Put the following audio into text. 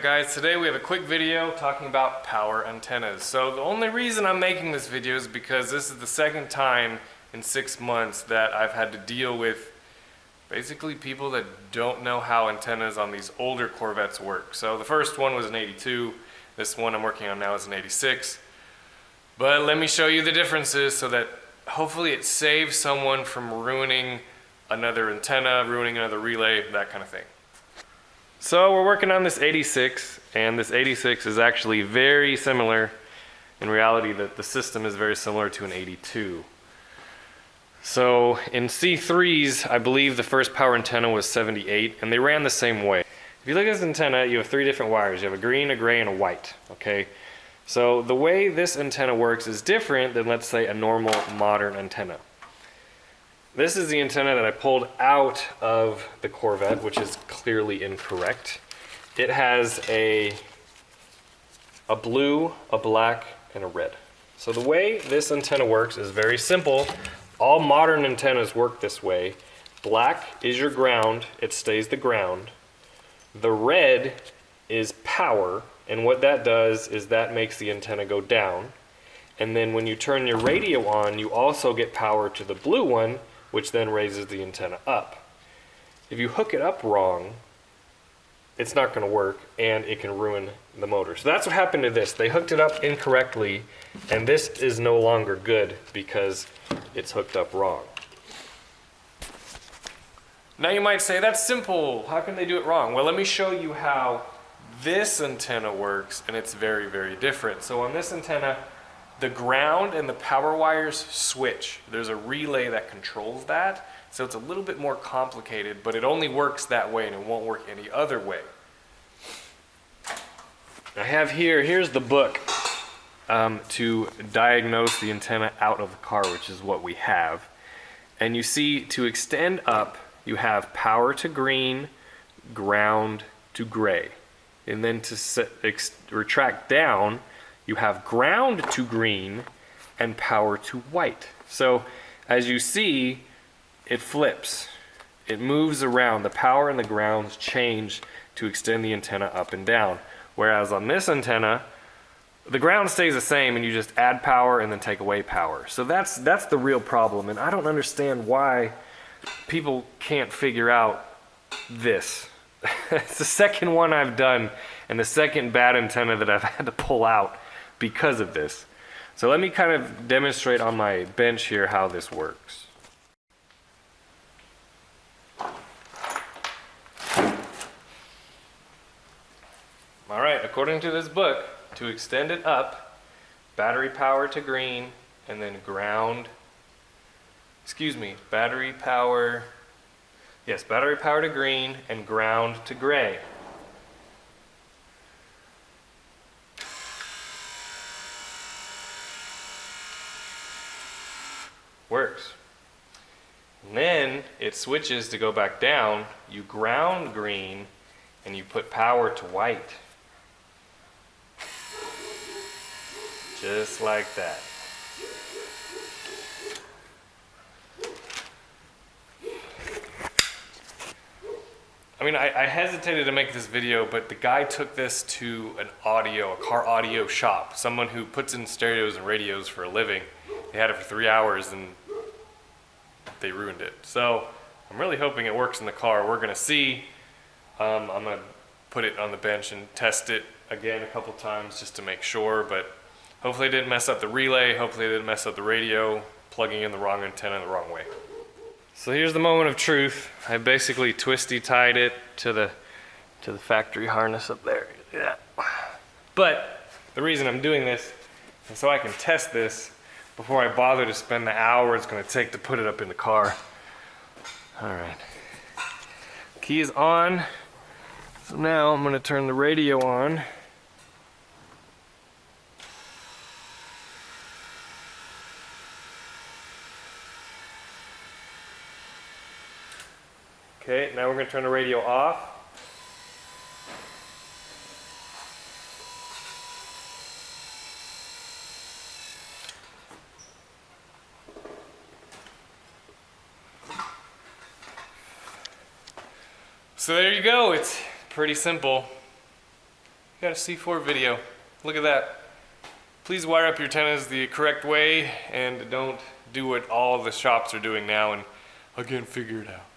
guys, today we have a quick video talking about power antennas. So the only reason I'm making this video is because this is the second time in 6 months that I've had to deal with basically people that don't know how antennas on these older Corvettes work. So the first one was an 82, this one I'm working on now is an 86. But let me show you the differences so that hopefully it saves someone from ruining another antenna, ruining another relay, that kind of thing. So we're working on this 86, and this 86 is actually very similar. In reality, the system is very similar to an 82. So in C3s, I believe the first power antenna was 78, and they ran the same way. If you look at this antenna, you have 3 different wires. You have a green, a gray, and a white, okay? So the way this antenna works is different than, let's say, a normal modern antenna. This is the antenna that I pulled out of the Corvette, which is clearly incorrect. It has a blue, a black, and a red. So the way this antenna works is very simple. All modern antennas work this way. Black is your ground, it stays the ground. The red is power, and what that does is that makes the antenna go down. And then when you turn your radio on, you also get power to the blue one, which then raises the antenna up. If you hook it up wrong, it's not going to work and it can ruin the motor. So that's what happened to this. They hooked it up incorrectly and this is no longer good because it's hooked up wrong. Now you might say, that's simple. How can they do it wrong? Well, let me show you how this antenna works, and it's very, very different. So on this antenna, the ground and the power wires switch. There's a relay that controls that, so it's a little bit more complicated, but it only works that way and it won't work any other way. I have here's the book to diagnose the antenna out of the car, which is what we have. And you see, to extend up, you have power to green, ground to gray. And then to retract down, you have ground to green and power to white. So as you see, it flips. It moves around. The power and the grounds change to extend the antenna up and down. Whereas on this antenna, the ground stays the same and you just add power and then take away power. So that's the real problem. And I don't understand why people can't figure out this. It's the second one I've done and the second bad antenna that I've had to pull out because of this. So let me kind of demonstrate on my bench here how this works. Alright, according to this book, to extend it up, battery power to green and then battery power to green and ground to gray. Works. And then it switches to go back down. You ground green and you put power to white. Just like that. I mean, I hesitated to make this video, but the guy took this to a car audio shop, someone who puts in stereos and radios for a living. They had it for 3 hours and they ruined it. So I'm really hoping it works in the car. We're gonna see. I'm gonna put it on the bench and test it again a couple times just to make sure, but hopefully it didn't mess up the relay, hopefully it didn't mess up the radio, plugging in the wrong antenna the wrong way. So here's the moment of truth. I basically twisty tied it to the factory harness up there. Yeah. But the reason I'm doing this is so I can test this before I bother to spend the hour it's going to take to put it up in the car. Alright. Key is on. So now I'm going to turn the radio on. Okay, now we're going to turn the radio off. So there you go, it's pretty simple. got a C4 video. Look at that. Please wire up your antennas the correct way and don't do what all the shops are doing now and again figure it out.